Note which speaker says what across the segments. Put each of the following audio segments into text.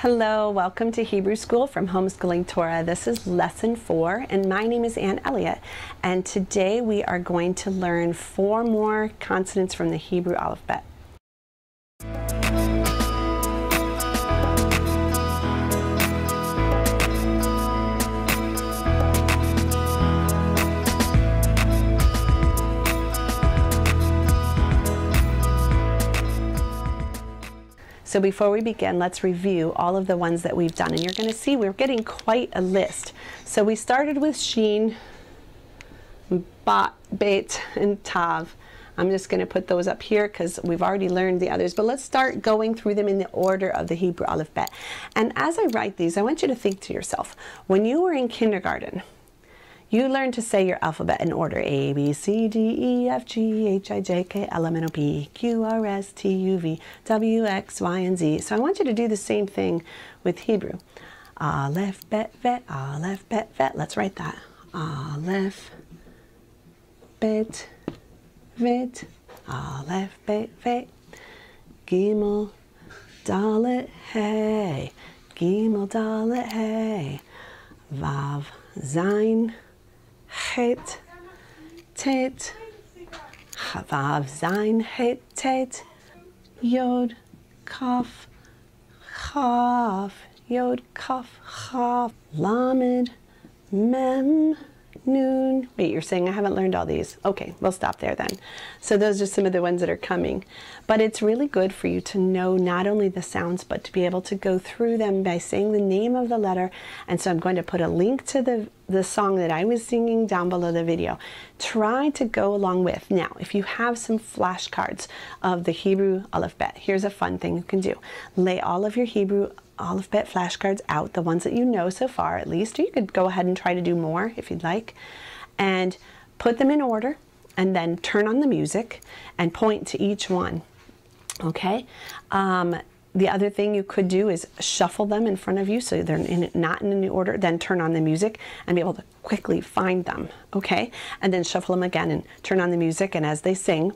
Speaker 1: Hello, welcome to Hebrew School from Homeschooling Torah. This is lesson 4 and my name is Ann Elliott, and today we are going to learn 4 more consonants from the Hebrew alphabet. So before we begin, let's review all of the ones that we've done. And you're going to see we're getting quite a list. So we started with Shin, Bat, Bet, and Tav. I'm just going to put those up here because we've already learned the others. But let's start going through them in the order of the Hebrew alphabet. And as I write these, I want you to think to yourself, when you were in kindergarten, you learned to say your alphabet in order: A, B, C, D, E, F, G, H, I, J, K, L, M, N, O, P, Q, R, S, T, U, V, W, X, Y, and Z. So I want you to do the same thing with Hebrew. Aleph, bet, vet, Aleph, bet, vet. Let's write that. Aleph, bet, vet, Aleph, bet, vet. Gimel, Dalet, hey. Gimel, Dalet, hey. Vav, Zayin, Het, Tet, Vav, Zayin, Het, Tet, Yod, Kaf, Chaf, Yod, Kaf, Chaf, Lamed, Mem, Nun. Wait, you're saying I haven't learned all these. Okay, we'll stop there then. So those are some of the ones that are coming. But it's really good for you to know not only the sounds, but to be able to go through them by saying the name of the letter. And so I'm going to put a link to the song that I was singing down below the video. Try to go along with. Now, if you have some flashcards of the Hebrew alphabet, here's a fun thing you can do. Lay all of your Hebrew alphabet flashcards out, the ones that you know so far at least, or you could go ahead and try to do more if you'd like, and put them in order, and then turn on the music and point to each one. Okay? The other thing you could do is shuffle them in front of you so they're not in any order, then turn on the music and be able to quickly find them. Okay? And then shuffle them again and turn on the music, and as they sing,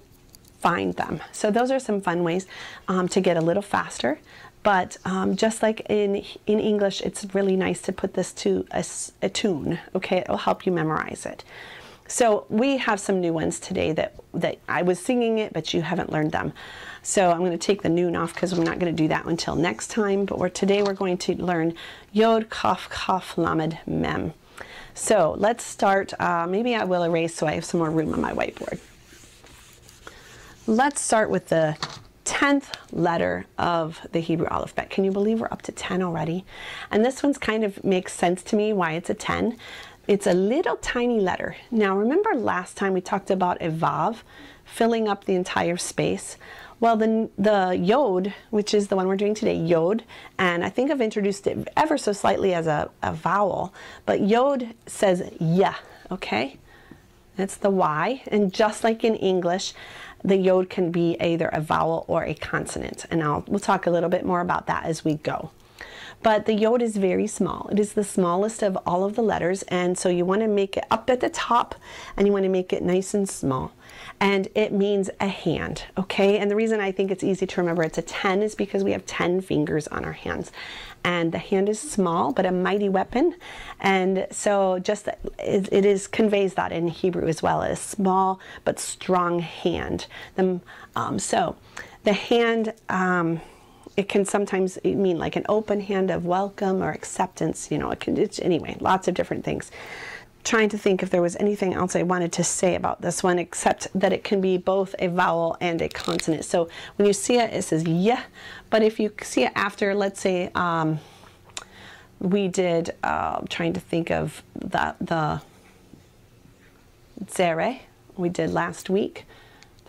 Speaker 1: find them. So those are some fun ways to get a little faster. But just like in English, it's really nice to put this to a tune. Okay? It will help you memorize it. So we have some new ones today that I was singing it, but you haven't learned them. So I'm going to take the noon off because we're not going to do that until next time. But today we're going to learn Yod, Kaf, Kaf, Lamed, Mem. So let's start. Maybe I will erase so I have some more room on my whiteboard. Let's start with the 10th letter of the Hebrew alphabet. Can you believe we're up to 10 already? And this one's kind of makes sense to me why it's a 10. It's a little tiny letter. Now remember last time we talked about a Vav filling up the entire space? Well, the Yod, which is the one we're doing today, Yod, and I think I've introduced it ever so slightly as a vowel, but Yod says yeah, okay? That's the Y, and just like in English, the Yod can be either a vowel or a consonant, and we'll talk a little bit more about that as we go. But the Yod is very small. It is the smallest of all of the letters, and so you want to make it up at the top, and you want to make it nice and small. And it means a hand, okay? And the reason I think it's easy to remember it's a 10 is because we have 10 fingers on our hands. And the hand is small, but a mighty weapon. And so just it conveys that in Hebrew as well, as small but strong hand. So the hand, it can sometimes mean like an open hand of welcome or acceptance. You know, anyway, lots of different things. Trying to think if there was anything else I wanted to say about this one, except that it can be both a vowel and a consonant. So when you see it, it says yeah, but if you see it after, let's say we did, trying to think of the zere we did last week,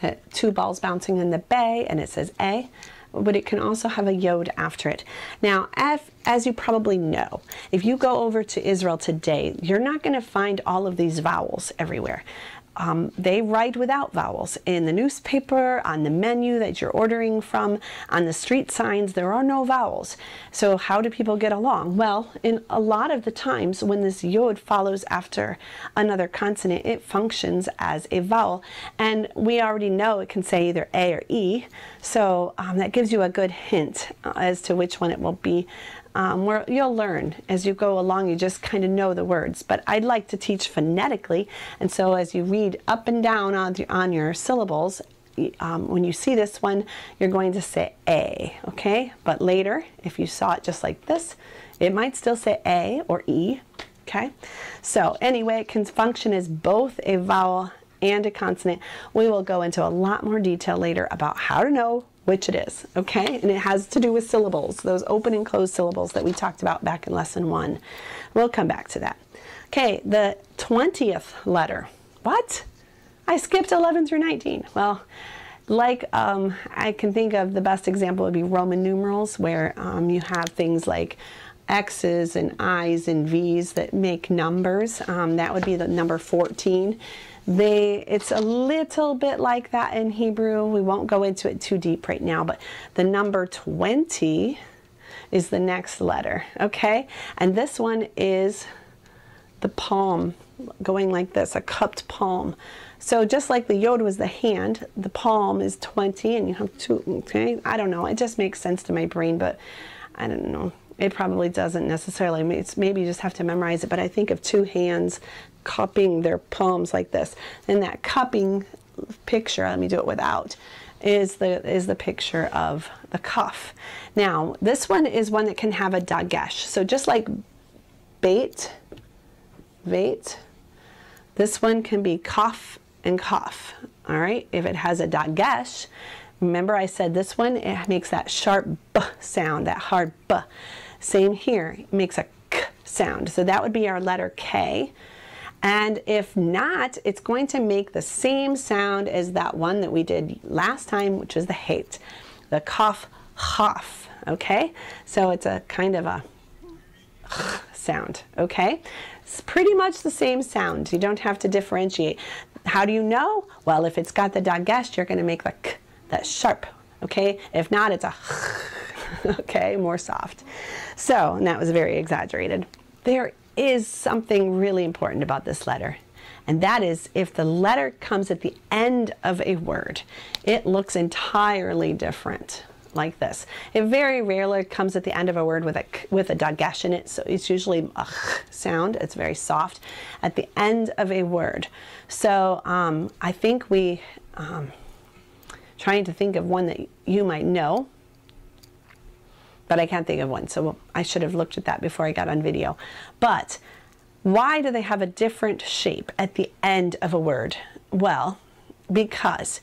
Speaker 1: that 2 balls bouncing in the bay, and it says A. But it can also have a Yod after it. Now, as you probably know, if you go over to Israel today, you're not going to find all of these vowels everywhere. They write without vowels. In the newspaper, on the menu that you're ordering from, on the street signs, there are no vowels. So how do people get along? Well, in a lot of the times when this Yod follows after another consonant, it functions as a vowel. And we already know it can say either A or E. So that gives you a good hint as to which one it will be. where you'll learn as you go along. You just kind of know the words, but I'd like to teach phonetically, and so as you read up and down on your syllables, when you see this one, you're going to say A, okay? But later, if you saw it just like this, it might still say A or E, okay? So anyway, it can function as both a vowel and a consonant. We will go into a lot more detail later about how to know which it is, okay? And it has to do with syllables, those open and closed syllables that we talked about back in lesson 1. We'll come back to that. Okay, the 20th letter. What? I skipped 11 through 19. Well, like I can think of the best example would be Roman numerals, where you have things like X's and I's and V's that make numbers. That would be the number 14. It's a little bit like that in Hebrew. We won't go into it too deep right now, but the number 20 is the next letter, okay? And this one is the palm, going like this, a cupped palm. So just like the yod was the hand, the palm is 20, and you have 2, okay? I don't know, it just makes sense to my brain, but I don't know. It probably doesn't necessarily. Maybe you just have to memorize it, but I think of 2 hands cupping their palms like this. And that cupping picture, let me do it without, is the picture of the cuff. Now, this one is one that can have a dagesh. So just like beit, this one can be kaf and kaf, all right? If it has a dagesh, remember I said this one, it makes that sharp b sound, that hard b. Same here, it makes a k sound. So that would be our letter K. And if not, it's going to make the same sound as that one that we did last time, which is the hate, the kaf, chaf, okay? So it's a kind of a sound, okay? It's pretty much the same sound. You don't have to differentiate. How do you know? Well, if it's got the dagesh, you're going to make the k, that sharp, okay? If not, it's a okay, more soft. So, and that was very exaggerated. There is something really important about this letter, and that is if the letter comes at the end of a word, it looks entirely different, like this. It very rarely comes at the end of a word with a dagesh in it, so it's usually a sound. It's very soft at the end of a word. So I think trying to think of one that you might know, but I can't think of one, so I should have looked at that before I got on video. But why do they have a different shape at the end of a word? Well, because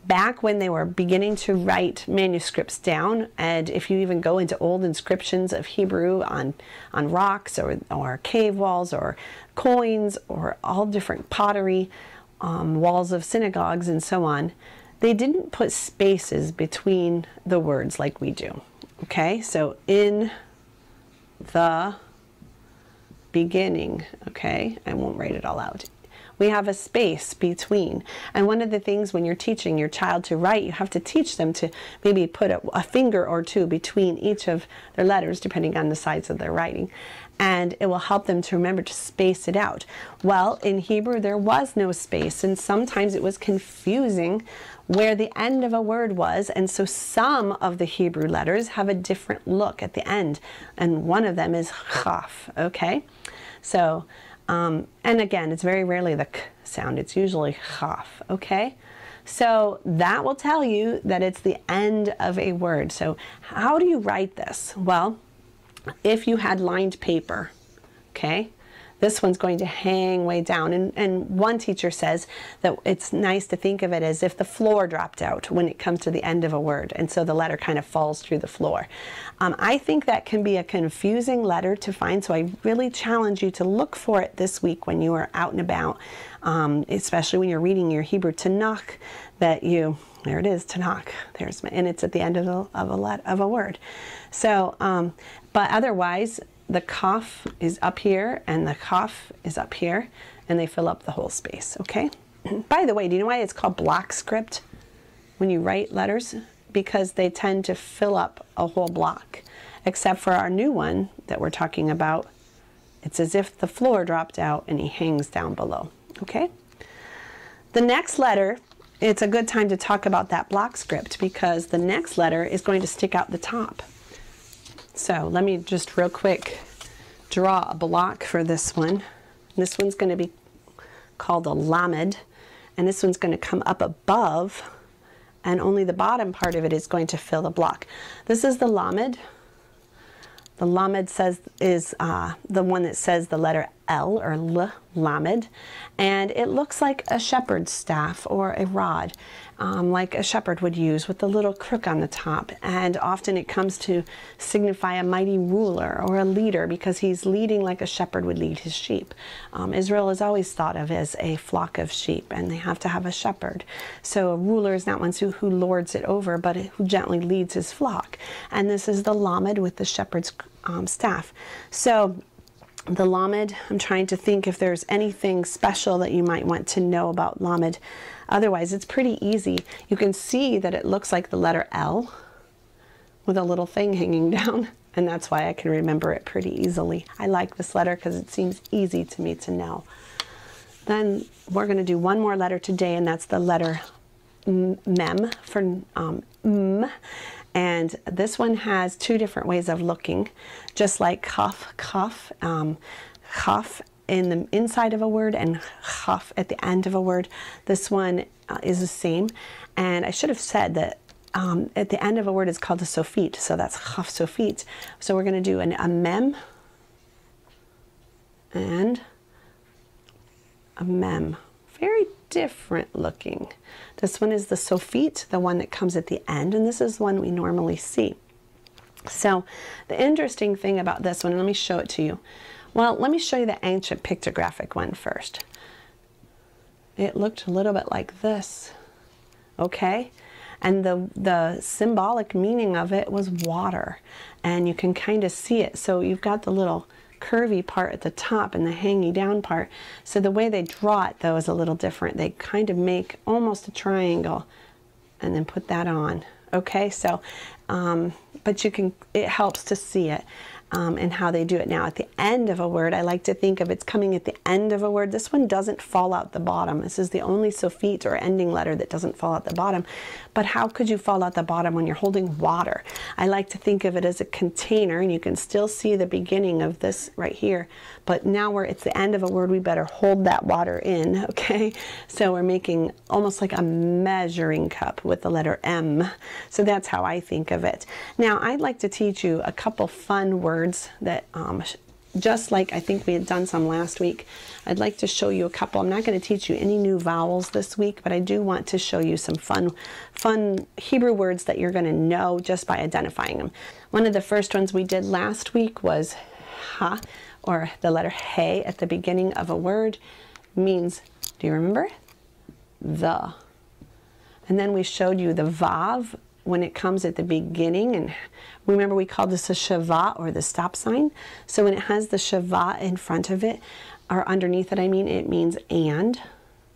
Speaker 1: back when they were beginning to write manuscripts down, and if you even go into old inscriptions of Hebrew on rocks or cave walls or coins or all different pottery, walls of synagogues and so on, they didn't put spaces between the words like we do. Okay, so in the beginning, okay, I won't write it all out. We have a space between. And one of the things when you're teaching your child to write, you have to teach them to maybe put a finger or two between each of their letters, depending on the size of their writing. And it will help them to remember to space it out. Well, in Hebrew, there was no space, and sometimes it was confusing where the end of a word was, and so some of the Hebrew letters have a different look at the end, and one of them is chaf, okay? So, and again, it's very rarely the k sound, it's usually chaf, okay? So that will tell you that it's the end of a word. So how do you write this? Well, if you had lined paper, okay, this one's going to hang way down. And one teacher says that it's nice to think of it as if the floor dropped out when it comes to the end of a word, and so the letter kind of falls through the floor. I think that can be a confusing letter to find, so I really challenge you to look for it this week when you are out and about, especially when you're reading your Hebrew Tanakh, that you, there it is, Tanakh, and it's at the end of a word. So, but otherwise, the kaf is up here and the kaf is up here, and they fill up the whole space, okay? By the way, do you know why it's called block script when you write letters? Because they tend to fill up a whole block. Except for our new one that we're talking about, it's as if the floor dropped out and he hangs down below, okay? The next letter, it's a good time to talk about that block script because the next letter is going to stick out the top. So let me just real quick draw a block for this one. This one's going to be called a lamed, and this one's going to come up above, and only the bottom part of it is going to fill the block. This is the lamed. The lamed is the one that says the letter L, or L, lamed, and it looks like a shepherd's staff or a rod, like a shepherd would use, with the little crook on the top. And often it comes to signify a mighty ruler or a leader, because he's leading like a shepherd would lead his sheep. Israel is always thought of as a flock of sheep, and they have to have a shepherd. So a ruler is not one who lords it over, but who gently leads his flock. And this is the lamed with the shepherd's staff. So the lamed, I'm trying to think if there's anything special that you might want to know about lamed. Otherwise, it's pretty easy. You can see that it looks like the letter L with a little thing hanging down, and that's why I can remember it pretty easily. I like this letter because it seems easy to me to know. Then we're going to do one more letter today, and that's the letter mem for m. And this one has two different ways of looking, just like kaf, kaf in the inside of a word and chaf at the end of a word. This one is the same. And I should have said that at the end of a word is called a sofit, so that's chaf sofit. So we're going to do a mem and a mem. Very different looking. This one is the sofit, the one that comes at the end, and this is one we normally see. So the interesting thing about this one, and let me show it to you. Well, let me show you the ancient pictographic one first. It looked a little bit like this, okay? And the symbolic meaning of it was water, and you can kind of see it. So you've got the little curvy part at the top and the hangy down part. So the way they draw it, though, is a little different. They kind of make almost a triangle and then put that on. Okay, so but you can, it helps to see it and how they do it. Now at the end of a word, I like to think of it's coming at the end of a word. This one doesn't fall out the bottom. This is the only sofit or ending letter that doesn't fall out the bottom. But how could you fall out the bottom when you're holding water? I like to think of it as a container, and you can still see the beginning of this right here. But now it's the end of a word, we better hold that water in, okay? So we're making almost like a measuring cup with the letter M. So that's how I think of it. Now I'd like to teach you a couple fun words that just like I think we had done some last week. I'd like to show you a couple. I'm not going to teach you any new vowels this week, but I do want to show you some fun Hebrew words that you're going to know just by identifying them. One of the first ones we did last week was ha, or the letter hey at the beginning of a word means, do you remember? The. And then we showed you the vav when it comes at the beginning, and remember we called this a shava, or the stop sign. So when it has the shava in front of it, or underneath it, I mean, it means and.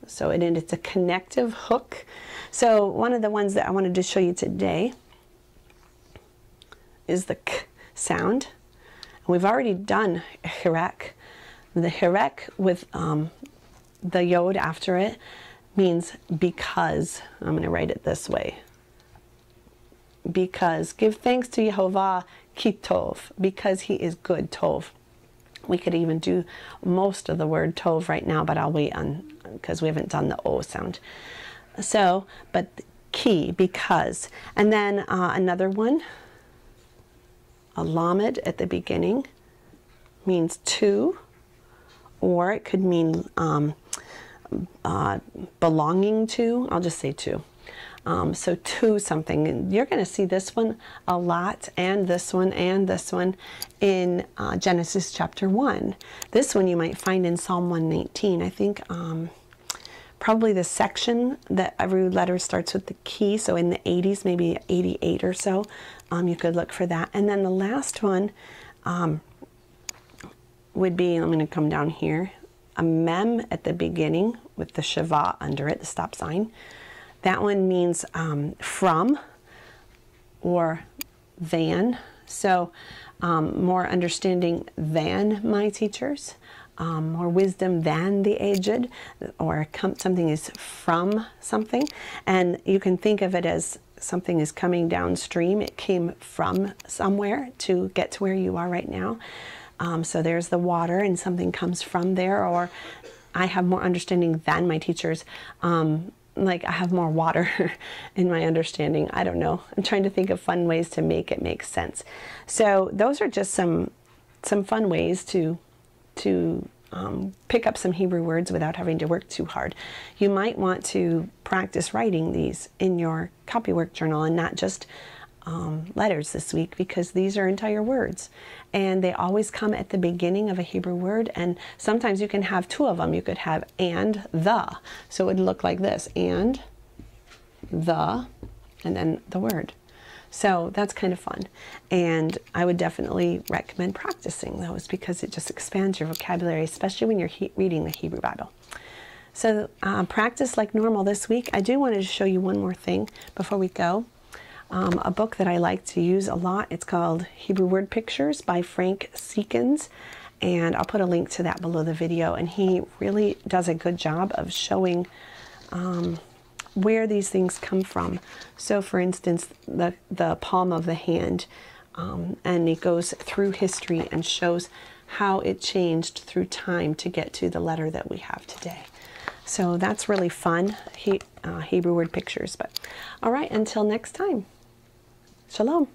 Speaker 1: So it's a connective hook. So one of the ones that I wanted to show you today is the k sound. And we've already done hirek. The hirek with the yod after it means because. I'm going to write it this way. Because, give thanks to Yehovah ki tov, because he is good, tov. We could even do most of the word tov right now, but I'll wait on, because we haven't done the O sound. So, but ki, because. And then another one, a lamed at the beginning, means to, or it could mean belonging to. I'll just say to. So to something, and you're going to see this one a lot, and this one in Genesis chapter 1. This one you might find in Psalm 119. I think probably the section that every letter starts with the key, so in the 80s, maybe 88 or so, you could look for that. And then the last one would be, I'm going to come down here, a mem at the beginning with the shava under it, the stop sign. That one means from or than. So more understanding than my teachers, more wisdom than the aged, or something is from something. And you can think of it as something is coming downstream. It came from somewhere to get to where you are right now. So there's the water, and something comes from there, or I have more understanding than my teachers. Like I have more water in my understanding. I don't know. I'm trying to think of fun ways to make it make sense. So those are just some fun ways to pick up some Hebrew words without having to work too hard. You might want to practice writing these in your copywork journal and not just letters this week, because these are entire words and they always come at the beginning of a Hebrew word, and sometimes you can have two of them. You could have and the, so it would look like this, and the, and then the word. So that's kind of fun, and I would definitely recommend practicing those because it just expands your vocabulary, especially when you're reading the Hebrew Bible. So practice like normal this week. I do want to show you one more thing before we go. A book that I like to use a lot. It's called Hebrew Word Pictures by Frank Seekins, and I'll put a link to that below the video. And he really does a good job of showing where these things come from. So for instance, the palm of the hand, and he goes through history and shows how it changed through time to get to the letter that we have today. So that's really fun, Hebrew Word Pictures. But all right, until next time, shalom.